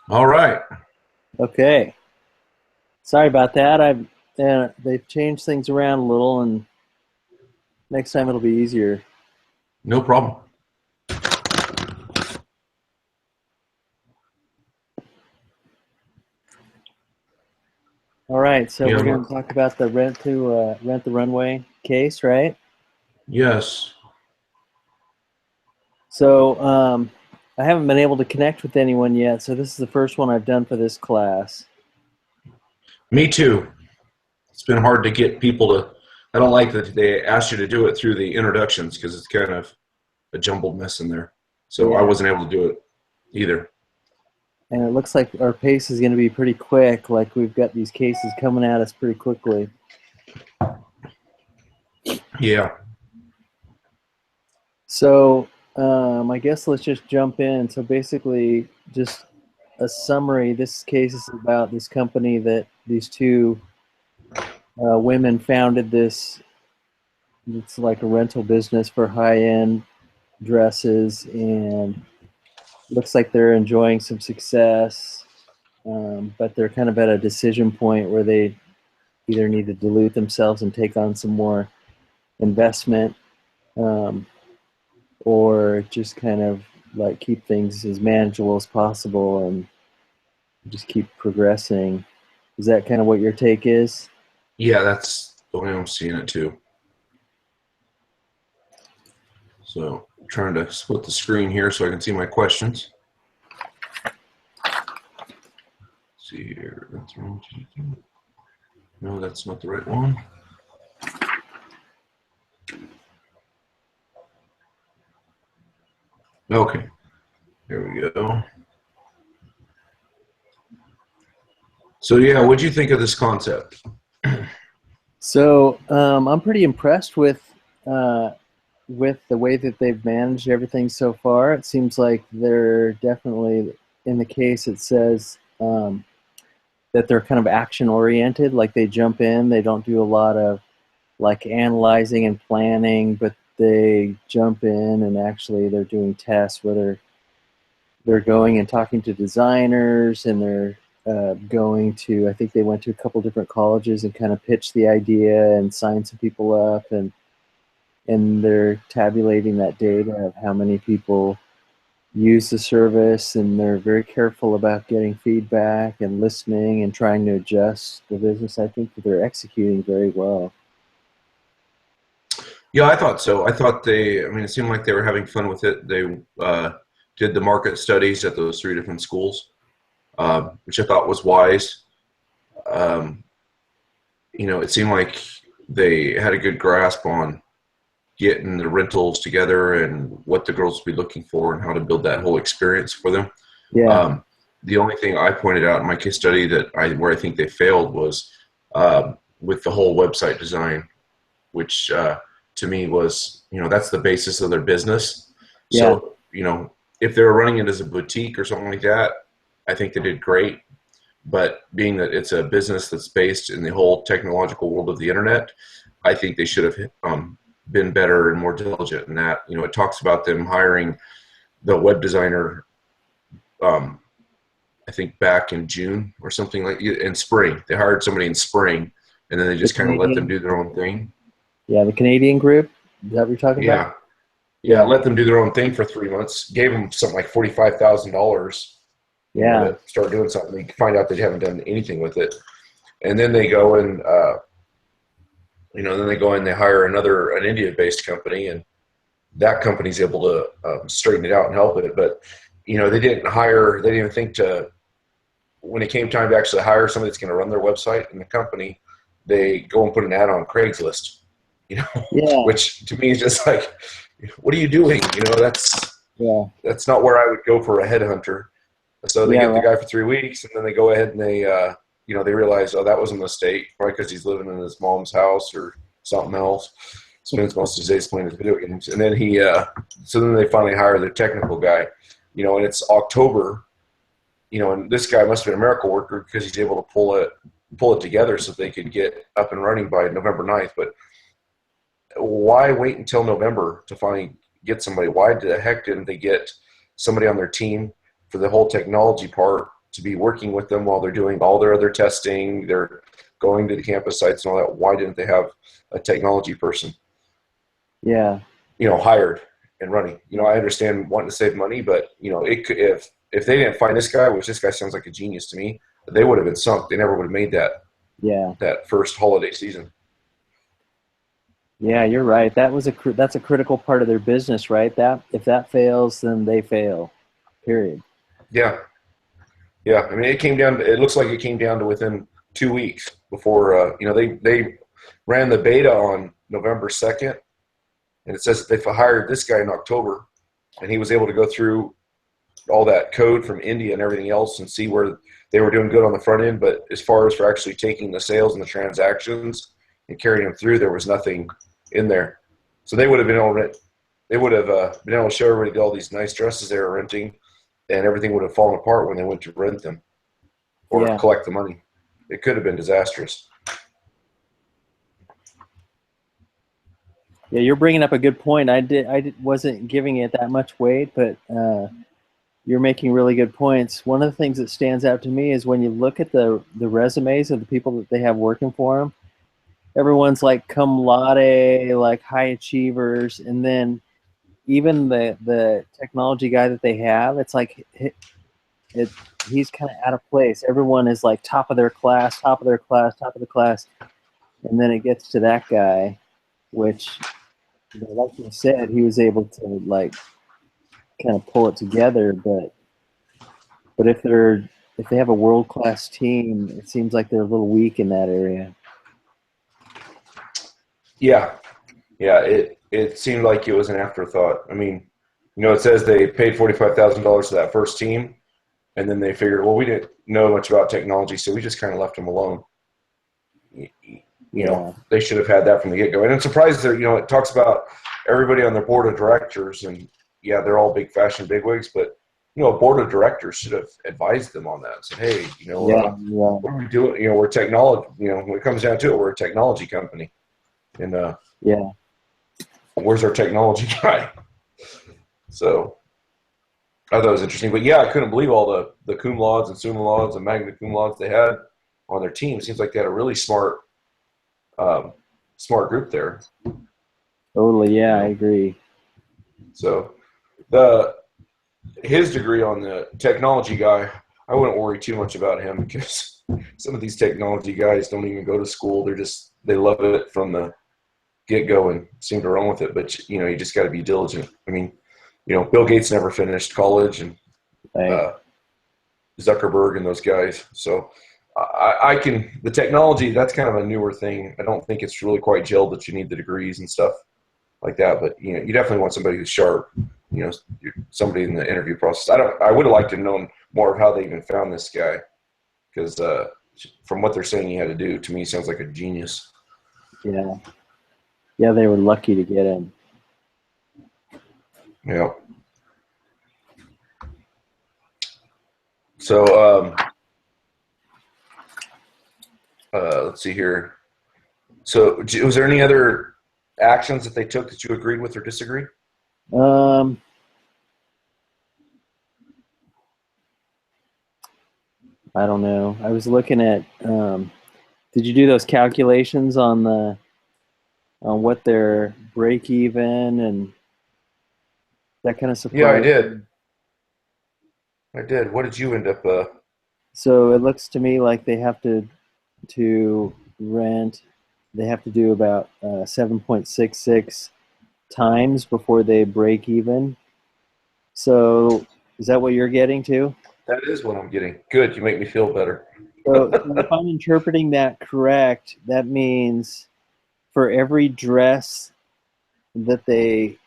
All right. Okay. Sorry about that. They've changed things around a little, and next time it'll be easier. No problem. All right, so Yeah. we're going to talk about the rent the runway case, right? Yes. So I haven't been able to connect with anyone yet, so this is the first one I've done for this class. Me too. It's been hard to get people to. I don't like that they asked you to do it through the introductions because it's kind of a jumbled mess in there. So I Yeah, wasn't able to do it either. and it looks like our pace is going to be pretty quick. Like we've got these cases coming at us pretty quickly. Yeah. So I guess let's just jump in. So basically, just a summary. This case is about this company that these two women founded. It's like a rental business for high-end dresses, and looks like they're enjoying some success. But they're kind of at a decision point where they either need to dilute themselves and take on some more investment, um, or just kind of like keep things as manageable as possible and just keep progressing. Is that kind of what your take is? Yeah, that's the way I'm seeing it too. So I'm trying to split the screen here so I can see my questions. Let's see here. No, that's not the right one. Okay. There we go. So yeah, what'd you think of this concept? So I'm pretty impressed uh, with the way that they've managed everything so far. It seems like they're definitely in the case. It says that they're kind of action oriented. Like they jump in. They don't do a lot of like analyzing and planning, but they jump in and actually they're doing tests where they're going and talking to designers, and they're going to, I think they went to a couple different colleges and kind of pitched the idea and signed some people up, and they're tabulating that data of how many people use the service, and they're very careful about getting feedback and listening and trying to adjust the business. I think that they're executing very well. Yeah, I thought so. I thought I mean, it seemed like they were having fun with it. They did the market studies at those three different schools, which I thought was wise. Um, it seemed like they had a good grasp on getting the rentals together and what the girls would be looking for and how to build that whole experience for them. Yeah, Um, the only thing I pointed out in my case study where I think they failed was with the whole website design, which to me was, that's the basis of their business. yeah, So, if they were running it as a boutique or something like that, I think they did great. But being that it's a business that's based in the whole technological world of the internet, I think they should have been better and more diligent in that. It talks about them hiring the web designer, um, I think back in June or something like in spring. They hired somebody in spring, and then they the just kind of let them Canadian, do their own thing. yeah, the Canadian group. Is that what you're talking about? Yeah, yeah. Yeah, Let them do their own thing for 3 months. Gave them something like $45,000, yeah, to start doing something. They find out they haven't done anything with it, and then they go and they hire an India-based company, and that company's able to straighten it out and help it. But they didn't even think to, when it came time to actually hire somebody that's going to run their website in the company, they go and put an ad on Craigslist, yeah, which to me is just like, what are you doing? yeah, That's not where I would go for a headhunter. So they yeah, get the right. guy for 3 weeks, and then they go ahead and they realize, oh, that was a mistake, probably because he's living in his mom's house or something else. Spends most of his days playing his video games, and then so then they finally hire the technical guy, and it's October, and this guy must have been a miracle worker because he's able to pull it together so they could get up and running by November 9th. But why wait until November to finally get somebody? Why the heck didn't they get somebody on their team for the whole technology part to be working with them while they're doing all their other testing, they're going to the campus sites and all that. Why didn't they have a technology person, Yeah. Hired and running? I understand wanting to save money, but it could, if they didn't find this guy, which this guy sounds like a genius to me, they would have been sunk. They never would have made that first holiday season. Yeah, you're right. That's a critical part of their business, right? That if that fails, then they fail. Period. Yeah. Yeah. I mean, it looks like it came down to within 2 weeks before, they ran the beta on November 2nd, and it says that they hired this guy in October, and he was able to go through all that code from India and everything else and see where they were doing good on the front end. But as far as for actually taking the sales and the transactions and carrying them through, there was nothing in there. So they would have been able to show everybody all these nice dresses they were renting, and everything would have fallen apart when they went to rent them or collect the money. It could have been disastrous. Yeah, you're bringing up a good point. Wasn't giving it that much weight, but you're making really good points. One of the things that stands out to me is when you look at the resumes of the people that they have working for them, everyone's like cum laude, like high achievers, and then even the technology guy that they have, it's like he's kind of out of place. Everyone is like top of their class, top of their class, top of the class, and then it gets to that guy, which, like you said, he was able to like kind of pull it together. But if they have a world class team, it seems like they're a little weak in that area. Yeah. It seemed like it was an afterthought. I mean, it says they paid $45,000 to that first team, and then they figured, well, we didn't know much about technology, so we just kind of left them alone. They should have had that from the get-go. And I'm surprised that, it talks about everybody on their board of directors, and they're all big fashion bigwigs, but a board of directors should have advised them on that. Said, hey, what are we doing? We're technology. When it comes down to it, we're a technology company, and where's our technology guy? So I thought it was interesting, but I couldn't believe all the cum laudes and summa laudes and magna cum laudes they had on their team. It seems like they had a really smart group there. Totally, yeah, I agree. So his degree on the technology guy, I wouldn't worry too much about him because some of these technology guys don't even go to school. They love it from the get-go and seem to run with it. But, you just got to be diligent. I mean, Bill Gates never finished college, and Zuckerberg and those guys. So the technology, that's kind of a newer thing. I don't think it's really quite gelled that you need the degrees and stuff like that. But, you definitely want somebody who's sharp, somebody in the interview process. I would have liked to have known more of how they even found this guy, because from what they're saying he had to do, to me, he sounds like a genius. Yeah. Yeah, they were lucky to get him. Yeah. So, let's see here. So, was there any other actions that they took that you agreed with or disagreed? I don't know. I was looking at. Did you do those calculations on what their break even and that kind of stuff? Yeah, I did. What did you end up? So it looks to me like they have to rent. They have to do about 7.66 times before they break even. So is that what you're getting to? That is what I'm getting. Good. You make me feel better. So if I'm interpreting that correct, that means for every dress that they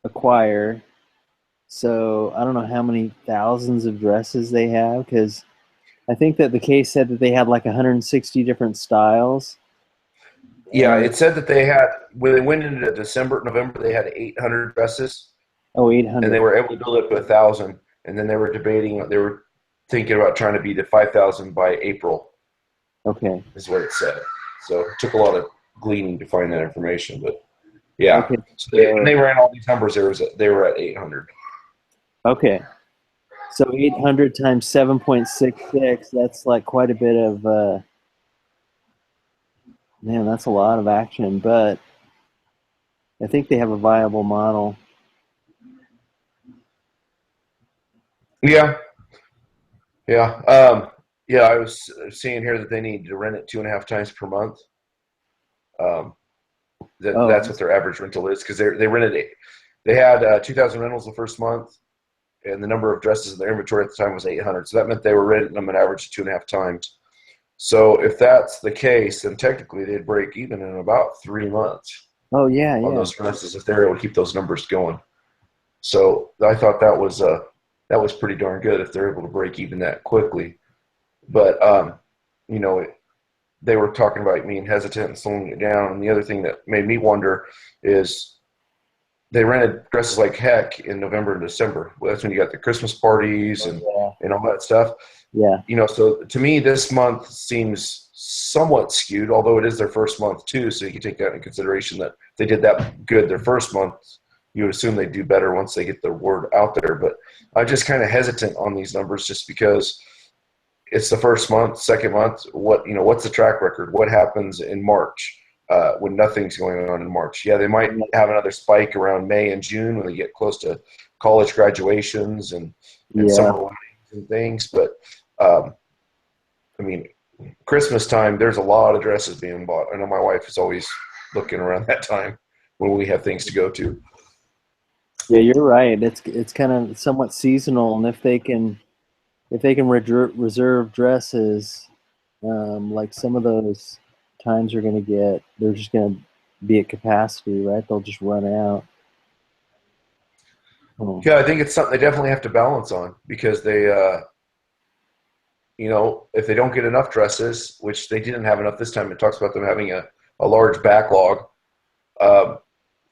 acquire, so I don't know how many thousands of dresses they have, because I think that the case said that they had like 160 different styles. Yeah, it said that they had, when they went into November, they had 800 dresses. Oh, 800. And they were able to build it to 1,000. And then they were thinking about trying to be to 5,000 by April. Okay. Is what it said. So it took a lot of gleaning to find that information. But yeah. Okay. So they ran all these numbers, they were at 800. Okay. So 800 times 7.66, that's like quite a bit of, man, that's a lot of action, but I think they have a viable model. Yeah, yeah, yeah. I was seeing here that they need to rent it 2.5 times per month. Um, Oh, that's what their average rental is because they rented it. They had 2,000 rentals the first month, and the number of dresses in their inventory at the time was 800. So that meant they were renting them an average of 2.5 times. So if that's the case, then technically they'd break even in about 3 months oh yeah, on yeah. those dresses if they're able to keep those numbers going. So I thought that was pretty darn good if they're able to break even that quickly. But you know, they were talking about being hesitant and slowing it down. And the other thing that made me wonder is they rented dresses like heck in November and December. Well, that's when you got the Christmas parties Oh, and all that stuff. yeah, You know, so to me, this month seems somewhat skewed, although it is their first month too. So you can take that into consideration that they did that good their first month. You would assume they do better once they get the word out there. But I'm just kind of hesitant on these numbers just because it's the first month, second month. What's the track record? What happens in March when nothing's going on in March? Yeah, they might yeah, have another spike around May and June when they get close to college graduations and yeah. summer weddings and things. But I mean, Christmas time, there's a lot of dresses being bought. I know my wife is always looking around that time when we have things to go to. Yeah, you're right. It's kind of somewhat seasonal, and if they can reserve dresses, like some of those times are going to get, they're just going to be at capacity, right? They'll just run out. Oh, Yeah, I think it's something they definitely have to balance on because if they don't get enough dresses, which they didn't have enough this time, it talks about them having a large backlog. Um,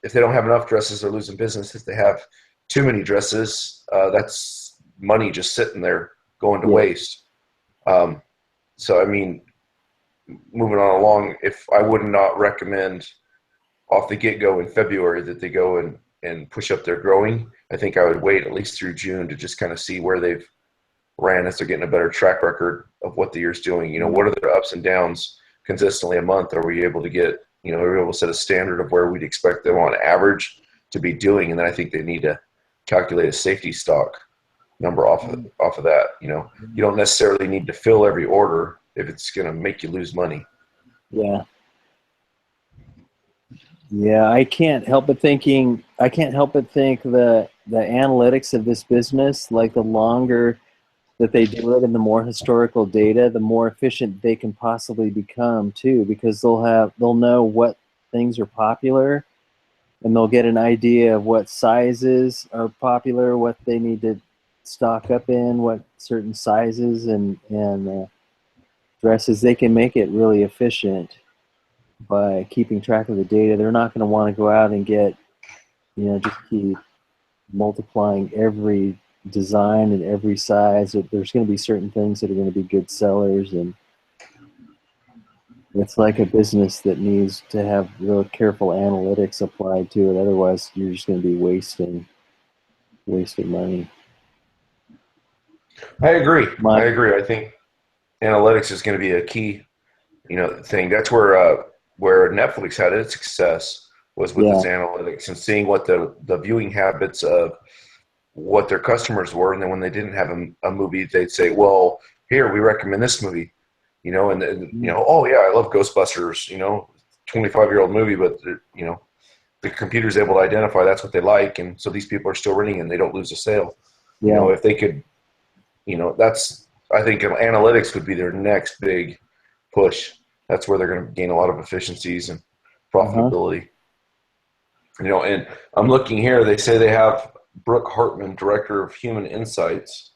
if they don't have enough dresses, they're losing business. If they have too many dresses, that's money just sitting there going to yeah, waste. Um, so, I mean, moving on along, if I would not recommend off the get go in February that they go and push up their growing, I think I would wait at least through June to just kind of see where they've ran as they're getting a better track record of what the year's doing. What are their ups and downs consistently a month? Are we able to get, are we able to set a standard of where we'd expect them on average to be doing? And then I think they need to calculate a safety stock number off of that. You don't necessarily need to fill every order if it's going to make you lose money. yeah, yeah. I can't help but think the analytics of this business, like the longer that they do it and the more historical data, the more efficient they can possibly become too, because they'll know what things are popular, and they'll get an idea of what sizes are popular, what they need to stock up in, what certain sizes and dresses. They can make it really efficient by keeping track of the data. They're not going to want to go out and just keep multiplying every design and every size. There's going to be certain things that are going to be good sellers, and it's like a business that needs to have real careful analytics applied to it. Otherwise, you're just going to be wasting money. I agree. I My agree. I think analytics is going to be a key, thing. That's where Netflix had its success was with Yeah, its analytics and seeing what the viewing habits of what their customers were, and then when they didn't have a movie, they'd say, "Well, here we recommend this movie," oh yeah, I love Ghostbusters, 25-year-old movie, but the computer's able to identify that's what they like, and so these people are still renting and they don't lose a sale. yeah, If they could, that's I think analytics would be their next big push. That's where they're going to gain a lot of efficiencies and uh-huh. profitability. And I'm looking here. They say they have Brooke Hartman, director of Human Insights.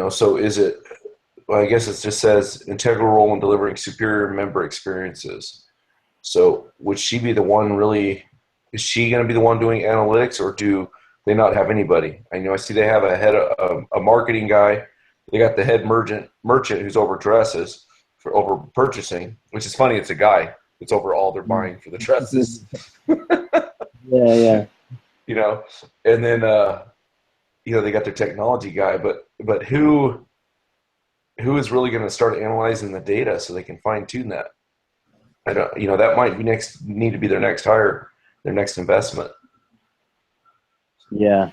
So is it? Well, I guess it just says integral role in delivering superior member experiences. So would she be the one really? Is she going to be the one doing analytics, or do they not have anybody? I see they have a marketing guy. They got the head merchant who's over dresses for over purchasing, which is funny. It's a guy. It's over all they're buying for the dresses. Yeah, yeah, you know, and then they got their technology guy, but who is really going to start analyzing the data so they can fine tune that? I don't, that might be need to be their next hire, their next investment. Yeah.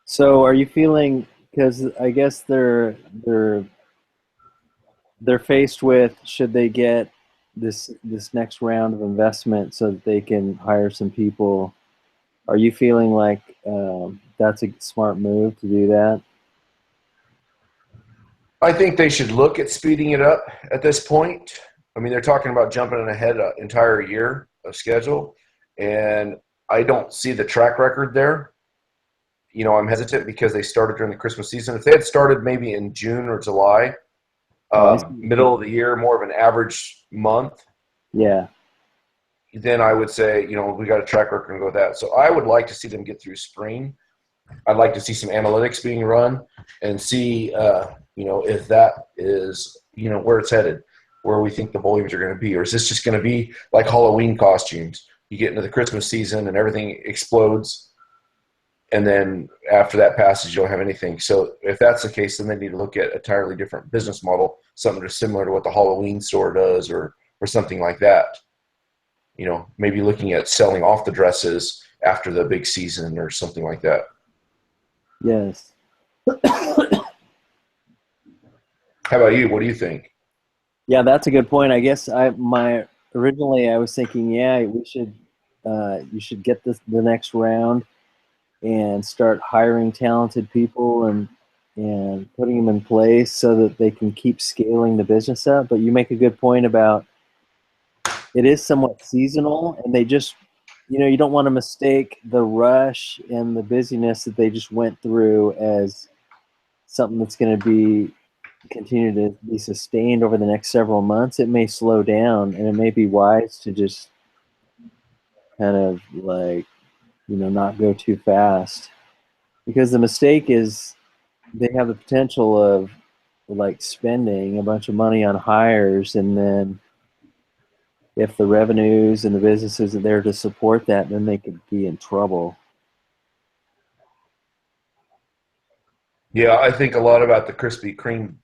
So are you feeling, because I guess they're faced with, should they get this next round of investment so that they can hire some people? Are you feeling like that's a smart move to do that? I think they should look at speeding it up at this point. I mean, they're talking about jumping ahead an entire year of schedule, and I don't see the track record there. I'm hesitant because they started during the Christmas season. If they had started maybe in June or July, Oh, I see. middle of the year, more of an average month, Yeah. then I would say, we got a track record and go with that. So I would like to see them get through spring. I'd like to see some analytics being run and see, if that is, where it's headed, where we think the volumes are going to be. Or is this just going to be like Halloween costumes? You get into the Christmas season and everything explodes, and then after that passes, you don't have anything. So if that's the case, then they need to look at a entirely different business model, something that's similar to what the Halloween store does, or something like that. Maybe looking at selling off the dresses after the big season or something like that. Yes. How about you? What do you think? Yeah, that's a good point. I guess originally I was thinking, yeah, you should get the next round and start hiring talented people and putting them in place so that they can keep scaling the business up. But you make a good point about it is somewhat seasonal, and they just, you don't want to mistake the rush and the busyness that they just went through as something that's going to continue to be sustained over the next several months. It may slow down, and it may be wise to just kind of like, not go too fast, because the mistake is they have the potential of like spending a bunch of money on hires, and then if the revenues and the businesses are there to support that, then they could be in trouble. Yeah, I think a lot about the Krispy Kreme.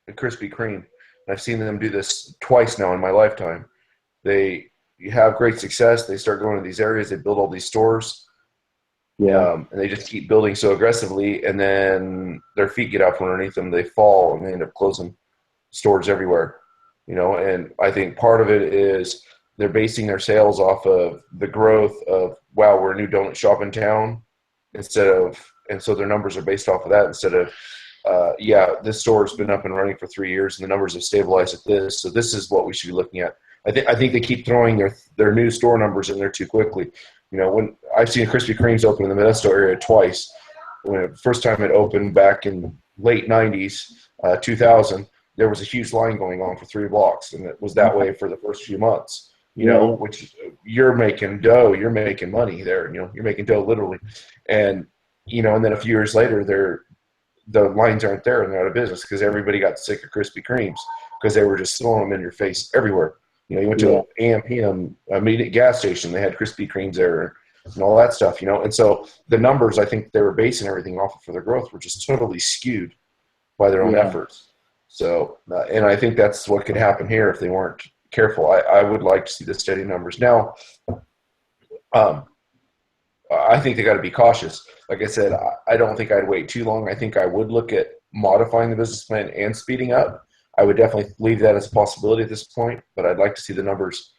The Krispy Kreme. I've seen them do this twice now in my lifetime. They have great success. They start going to these areas. They build all these stores. Yeah. And they just keep building so aggressively, and then their feet get out from underneath them. They fall, and they end up closing stores everywhere. And I think part of it is they're basing their sales off of the growth of, wow, we're a new donut shop in town, and so their numbers are based off of that instead of, this store's been up and running for 3 years, and the numbers have stabilized at this, so this is what we should be looking at. I think they keep throwing their new store numbers in there too quickly. When I've seen Krispy Kreme's open in the Modesto area twice. When the first time it opened back in late 90s, 2000, there was a huge line going on for 3 blocks, and it was that way for the first few months. Which you're making dough, you're making money there. You're making dough literally, and and then a few years later, the lines aren't there and they're out of business because everybody got sick of Krispy Kremes because they were just throwing them in your face everywhere. You went to an AM/PM immediate gas station, they had Krispy Kremes there and all that stuff. And so the numbers I think they were basing everything off of for their growth were just totally skewed by their own efforts. So, and I think that's what could happen here if they weren't careful. I would like to see the steady numbers. Now, I think they got to be cautious. Like I said, I don't think I'd wait too long. I think I would look at modifying the business plan and speeding up. I would definitely leave that as a possibility at this point, but I'd like to see the numbers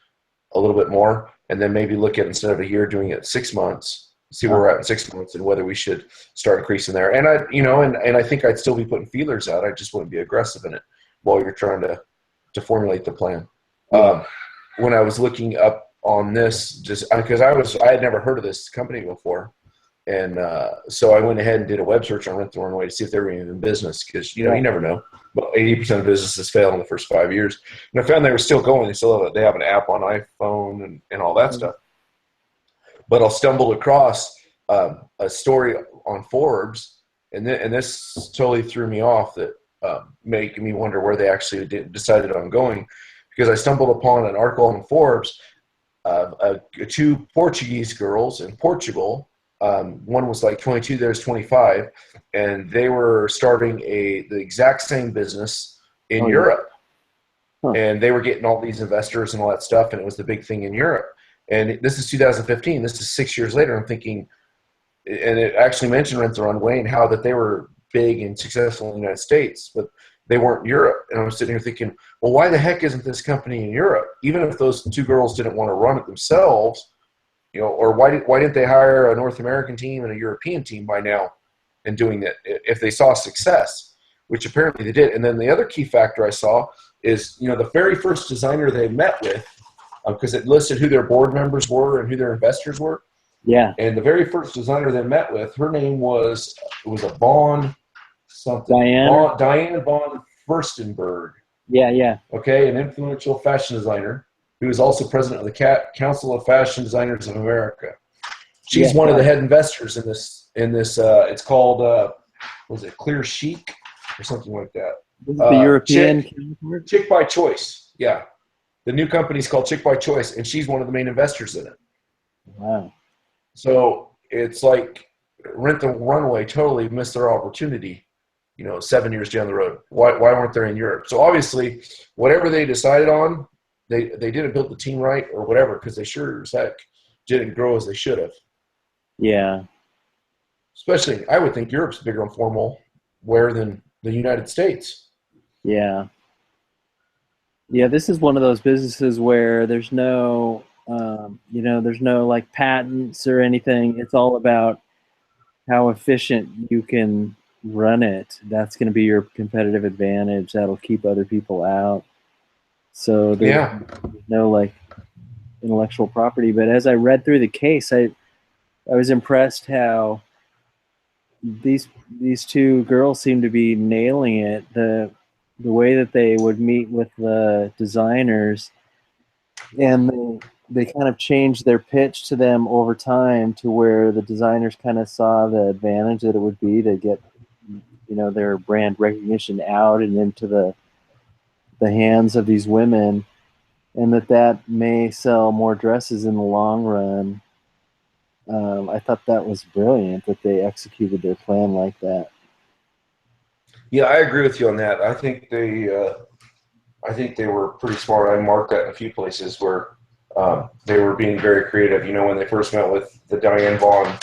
a little bit more, and then maybe look at, instead of a year, doing it 6 months, see where we're at in 6 months and whether we should start increasing there. And I think I'd still be putting feelers out. I just wouldn't be aggressive in it while you're trying to formulate the plan. When I was looking up on this, just because I had never heard of this company before, and so I went ahead and did a web search on Rent the Runway to see if they were even in business, because you never know. But 80% of businesses fail in the first 5 years, and I found they were still going. They have an app on iPhone and all that stuff. But I stumbled across a story on Forbes, and this totally threw me off, that making me wonder where they actually decided on going, because I stumbled upon an article on Forbes of 2 Portuguese girls in Portugal One was like 22, there's 25, and they were starting the exact same business in Europe. Huh. And they were getting all these investors and all that stuff, and it was the big thing in Europe. And this is 2015. This is 6 years later. I'm thinking, and it actually mentioned Rent the Runway and how that they were big and successful in the United States, but they weren't in Europe. And I'm sitting here thinking, well, why the heck isn't this company in Europe? Even if those two girls didn't want to run it themselves, or why didn't they hire a North American team and a European team by now in doing it if they saw success, which apparently they did. And then the other key factor I saw is, the very first designer they met with, because it listed who their board members were and who their investors were. Yeah. And the very first designer they met with, her name was a Vaughn something. Diane von Furstenberg. Yeah. Okay, an influential fashion designer who is also president of the Council of Fashion Designers of America. She's one of the head investors in this. It's called was it Clear Chic or something like that? This is the European Chick by Choice. Yeah, the new company's called Chick by Choice, and she's one of the main investors in it. Wow. So it's like Rent the Runway totally missed their opportunity, 7 years down the road. Why weren't they in Europe? So obviously, whatever they decided on, they didn't build the team right or whatever, because they sure as heck didn't grow as they should have. Yeah. Especially, I would think Europe's bigger and formal wear than the United States. Yeah. Yeah, this is one of those businesses where there's no, there's no like patents or anything. It's all about how efficient you can run it. That's going to be your competitive advantage. That'll keep other people out. So there's no like intellectual property. But as I read through the case, I was impressed how these two girls seem to be nailing it. The way that they would meet with the designers, and they kind of changed their pitch to them over time to where the designers kind of saw the advantage that it would be to get their brand recognition out and into the hands of these women, and that may sell more dresses in the long run. I thought that was brilliant that they executed their plan like that. Yeah, I agree with you on that. I think they were pretty smart. I marked that in a few places where they were being very creative. When they first met with the Diane Vaughn,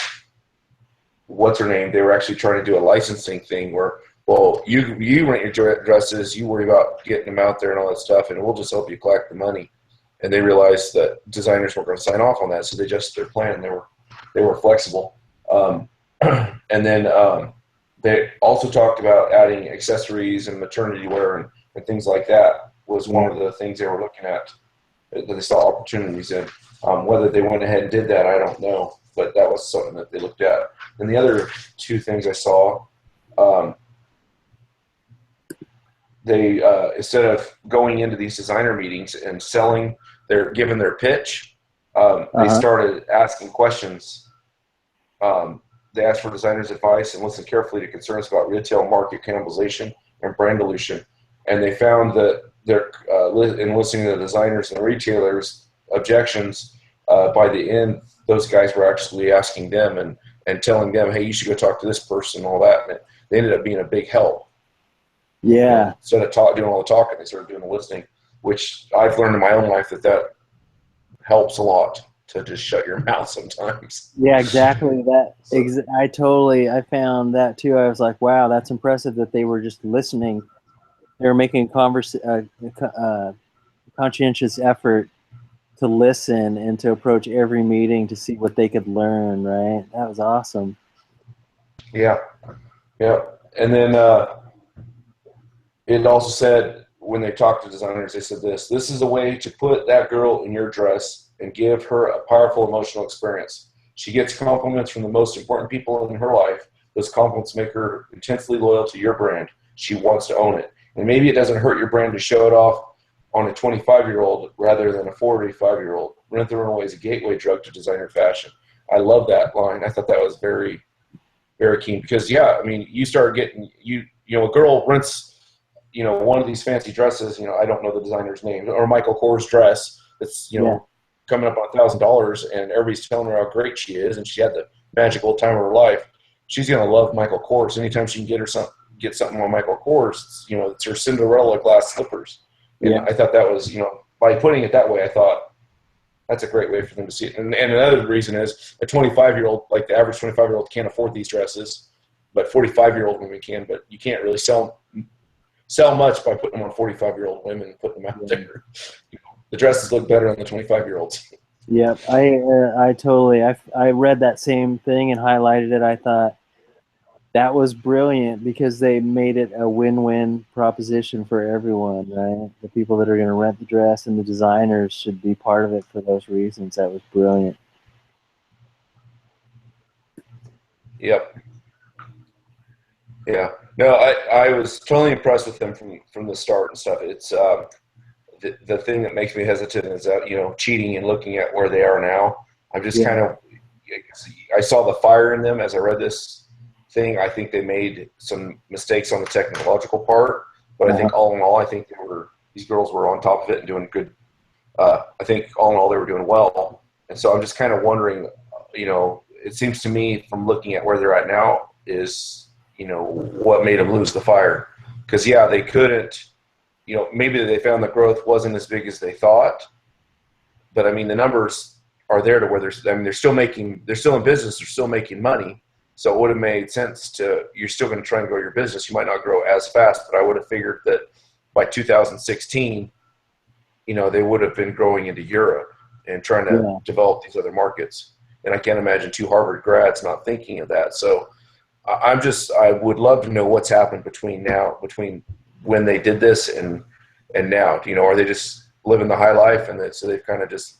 what's her name, they were actually trying to do a licensing thing where, well, you rent your dresses, you worry about getting them out there and all that stuff, and we'll just help you collect the money. And they realized that designers weren't going to sign off on that, so they adjusted their plan. They were flexible. And then they also talked about adding accessories and maternity wear and things like that was one of the things they were looking at that they saw opportunities in. Whether they went ahead and did that, I don't know, but that was something that they looked at. And the other two things I saw, they instead of going into these designer meetings and giving their pitch, they started asking questions. They asked for designers' advice and listened carefully to concerns about retail market cannibalization and brand dilution. And they found that in listening to the designers and retailers' objections, by the end, those guys were actually asking them and telling them, hey, you should go talk to this person and all that. And they ended up being a big help. Yeah. Instead of doing all the talking, they started doing the listening, which I've learned in my own life that helps a lot to just shut your mouth sometimes. Yeah, exactly. I found that too. I was like, wow, that's impressive that they were just listening. They were making a conscientious effort to listen and to approach every meeting to see what they could learn, right? That was awesome. Yeah. And then it also said, when they talked to designers, they said this is a way to put that girl in your dress and give her a powerful emotional experience. She gets compliments from the most important people in her life. Those compliments make her intensely loyal to your brand. She wants to own it. And maybe it doesn't hurt your brand to show it off on a 25-year-old rather than a 45-year-old. Rent the Runway is a gateway drug to designer fashion. I love that line. I thought that was very, very keen because, you start getting, a girl rents, one of these fancy dresses, I don't know the designer's name, or Michael Kors dress that's, coming up on $1,000, and everybody's telling her how great she is, and she had magical time of her life. She's gonna love Michael Kors. Anytime she can get something on Michael Kors, it's her Cinderella glass slippers. And Yeah. I thought that was, by putting it that way, I thought that's a great way for them to see it. And another reason is a 25-year-old, like the average 25-year-old, can't afford these dresses, but 45-year-old women can. But you can't really sell much by putting them on 45-year-old women and putting them out there. The dresses look better on the 25-year-olds. Yep. I totally. I read that same thing and highlighted it. I thought that was brilliant because they made it a win-win proposition for everyone, right? The people that are going to rent the dress and the designers should be part of it for those reasons. That was brilliant. Yep. Yeah. No, I was totally impressed with them from the start and stuff. It's the thing that makes me hesitant is that, cheating and looking at where they are now. I'm just kind of, I saw the fire in them as I read this thing. I think they made some mistakes on the technological part, but I think all in all, I think these girls were on top of it and doing good. I think all in all, they were doing well. And so I'm just kind of wondering, it seems to me from looking at where they're at now is, what made them lose the fire. Because, they couldn't, maybe they found the growth wasn't as big as they thought. But, I mean, the numbers are there to where they're still in business, they're still making money. So it would have made sense you're still going to try and grow your business. You might not grow as fast, but I would have figured that by 2016, they would have been growing into Europe and trying to develop these other markets. And I can't imagine two Harvard grads not thinking of that. So I would love to know what's happened between when they did this and now. Are they just living the high life and so they've kind of just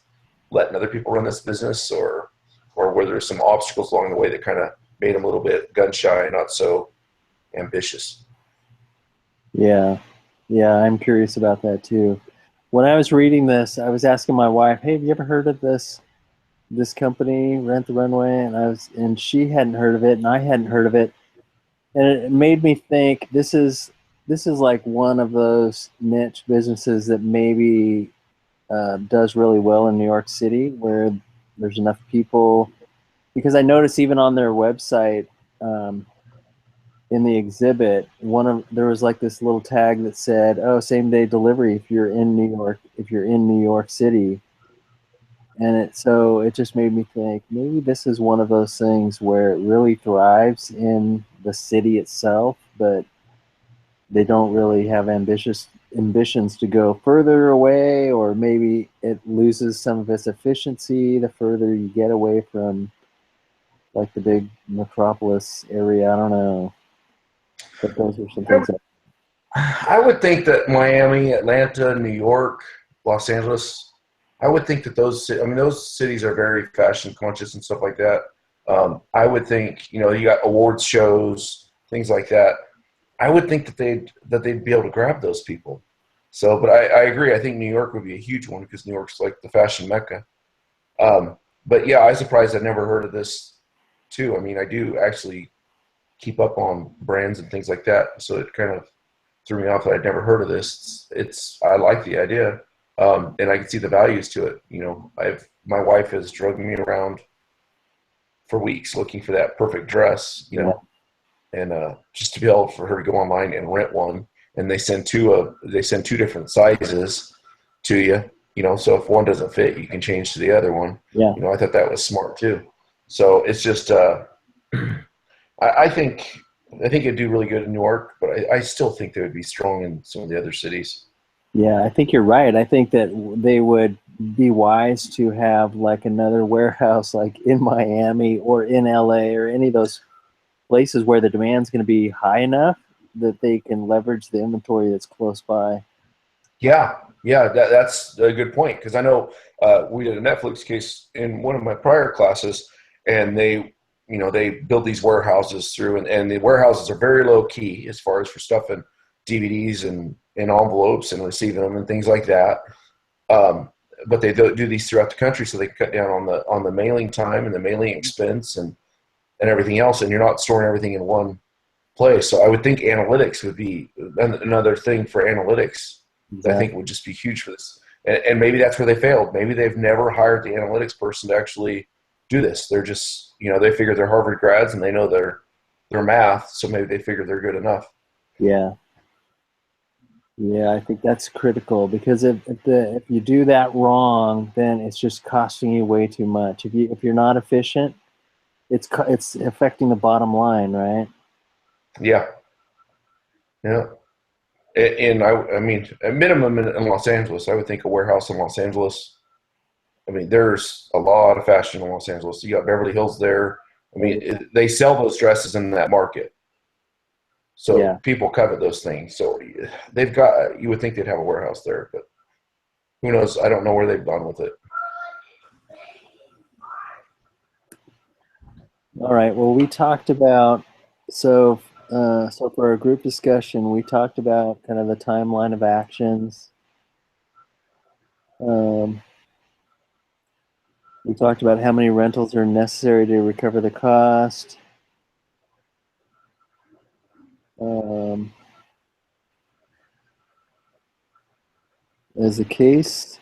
letting other people run this business, or were there some obstacles along the way that kind of made them a little bit gun shy and not so ambitious? Yeah. I'm curious about that too. When I was reading this, I was asking my wife, "Hey, have you ever heard of this company, Rent the Runway?" And she hadn't heard of it, and I hadn't heard of it, and it made me think this is like one of those niche businesses that maybe does really well in New York City, where there's enough people. Because I noticed even on their website, in the exhibit, there was like this little tag that said, "Oh, same day delivery if you're in New York City." And it just made me think maybe this is one of those things where it really thrives in the city itself, but they don't really have ambitions to go further away, or maybe it loses some of its efficiency the further you get away from like the big metropolis area. I don't know, but those are some things. I would think that Miami, Atlanta, New York, Los Angeles, I would think that those cities are very fashion conscious and stuff like that. I would think, you got awards shows, things like that. I would think that they'd be able to grab those people. So, but I agree. I think New York would be a huge one because New York's like the fashion mecca. But yeah, I was surprised I'd never heard of this too. I mean, I do actually keep up on brands and things like that. So it kind of threw me off that I'd never heard of this. I like the idea. And I can see the values to it. My wife has drugged me around for weeks looking for that perfect dress, and just to be able for her to go online and rent one, and they send two different sizes to you, so if one doesn't fit, you can change to the other one. Yeah. I thought that was smart too. So it's just, I think it'd do really good in New York, but I still think they would be strong in some of the other cities. Yeah, I think you're right. I think that they would be wise to have like another warehouse like in Miami or in LA or any of those places where the demand's going to be high enough that they can leverage the inventory that's close by. Yeah, that's a good point, because I know we did a Netflix case in one of my prior classes, and they build these warehouses through, and the warehouses are very low key as far as for stuff and DVDs and envelopes and receiving them and things like that. But they do these throughout the country, so they cut down on the mailing time and the mailing expense and everything else, and you're not storing everything in one place. So I would think analytics would be another thing for analytics. That I think would just be huge for this. And maybe that's where they failed. Maybe they've never hired the analytics person to actually do this. They're just, they figure they're Harvard grads and they know their math, so maybe they figure they're good enough. Yeah. Yeah, I think that's critical, because if you do that wrong, then it's just costing you way too much. If you're not efficient, it's affecting the bottom line, right? Yeah, yeah. And I mean, at minimum in Los Angeles, I would think a warehouse in Los Angeles. I mean, there's a lot of fashion in Los Angeles. You got Beverly Hills there. I mean, they sell those dresses in that market. So Yeah. people covet those things. So they've got, you would think they'd have a warehouse there, but who knows? I don't know where they've gone with it. All right. Well, we talked about, so for our group discussion, we talked about kind of the timeline of actions. We talked about how many rentals are necessary to recover the cost. As the case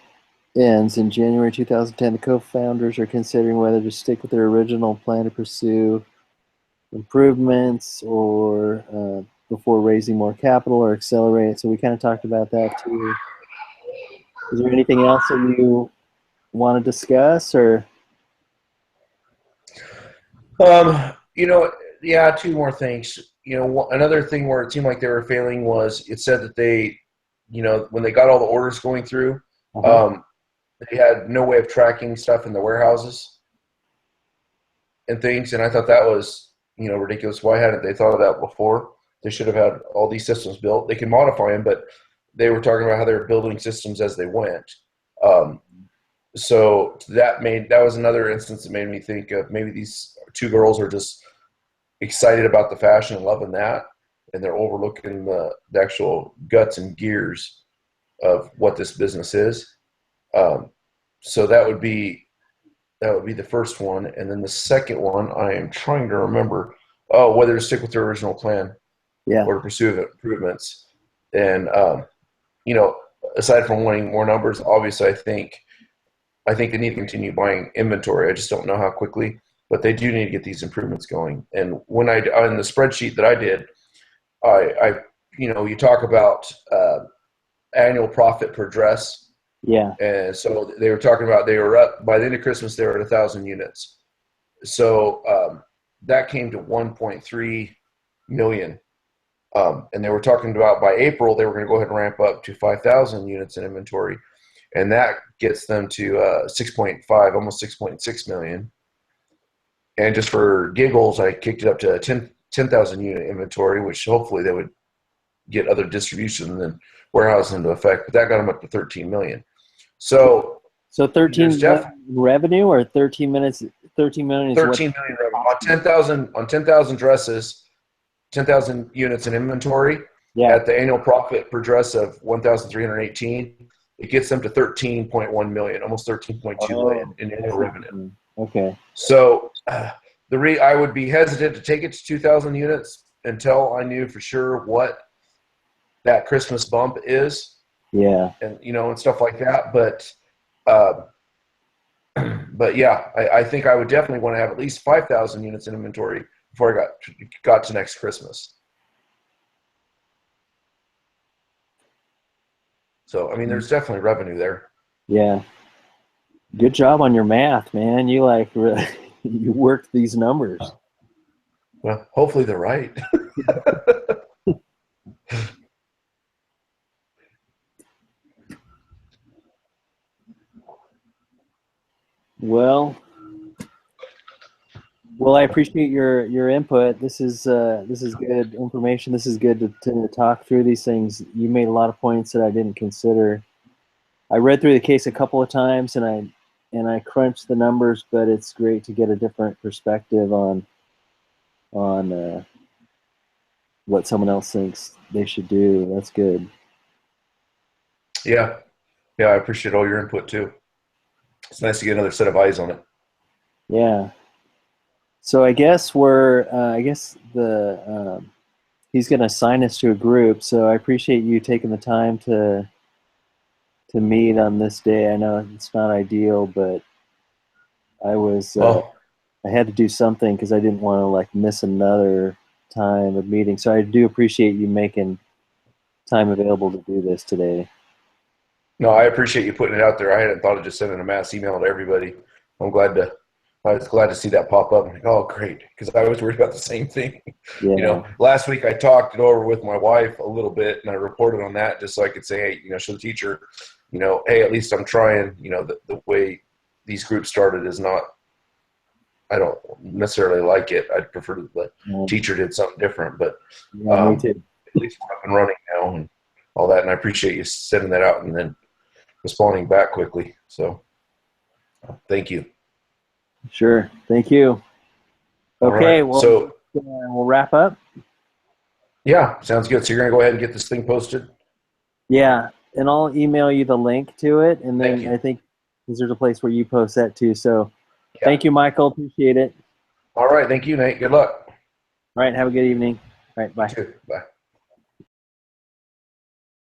ends in January 2010, the co-founders are considering whether to stick with their original plan to pursue improvements or before raising more capital, or accelerate. So we kind of talked about that too. Is there anything else that you want to discuss, or? Yeah, two more things. Another thing where it seemed like they were failing was it said that they, when they got all the orders going through, they had no way of tracking stuff in the warehouses and things. And I thought that was, ridiculous. Why hadn't they thought of that before? They should have had all these systems built. They can modify them, but they were talking about how they were building systems as they went. So that was another instance that made me think of maybe these two girls are just excited about the fashion and loving that, and they're overlooking the actual guts and gears of what this business is. So that would be the first one, and then the second one I am trying to remember. Oh, whether to stick with their original plan, Yeah. or to pursue improvements. And aside from wanting more numbers, obviously I think they need to continue buying inventory. I just don't know how quickly, but they do need to get these improvements going. And when on the spreadsheet that I did, you talk about annual profit per dress. Yeah. And so they were talking about, they were up by the end of Christmas, they were at 1,000 units. So that came to 1.3 million. And they were talking about by April, they were going to go ahead and ramp up to 5,000 units in inventory. And that gets them to 6.5, almost 6.6 million. And just for giggles, I kicked it up to 10,000 unit inventory, which hopefully they would get other distribution and then warehousing into effect. But that got them up to 13 million. So 13 revenue, or 13 minutes? 13 million is 13 million revenue on 10,000 dresses, 10,000 units in inventory. Yeah. At the annual profit per dress of 1,318, it gets them to 13.1 million, almost 13.2 million in annual revenue. Okay. So I would be hesitant to take it to 2,000 units until I knew for sure what that Christmas bump is. Yeah. And and stuff like that. But yeah, I think I would definitely want to have at least 5,000 units in inventory before I got to next Christmas. So, I mean, there's definitely revenue there. Yeah. Good job on your math, man. You really, you worked these numbers. Well, hopefully they're right. Well, I appreciate your input. This is good information. This is good to talk through these things. You made a lot of points that I didn't consider. I read through the case a couple of times, and I crunched the numbers, but it's great to get a different perspective on what someone else thinks they should do. That's good. Yeah, I appreciate all your input too. It's nice to get another set of eyes on it. Yeah. So I guess he's going to assign us to a group. So I appreciate you taking the time to meet on this day. I know it's not ideal, but I was I had to do something because I didn't want to like miss another time of meeting. So I do appreciate you making time available to do this today. No, I appreciate you putting it out there. I hadn't thought of just sending a mass email to everybody. I'm glad to. I was glad to see that pop up. I'm like, oh, great, because I was worried about the same thing. Yeah. Last week I talked it over with my wife a little bit, and I reported on that just so I could say, hey, show the teacher, hey, at least I'm trying. The way these groups started is not. I don't necessarily like it. I'd prefer the teacher did something different, but Yeah, me too. at least we're up and running now and all that. And I appreciate you sending that out and then responding back quickly. So thank you. Sure. Thank you. Okay. Right. Well, So we'll wrap up. yeah, sounds good. So you're going to go ahead and get this thing posted? Yeah. And I'll email you the link to it. And then I think there's a place where you post that too. So thank you, Michael. Appreciate it. All right. Thank you, Nate. Good luck. All right. Have a good evening. All right. Bye. You too. Bye.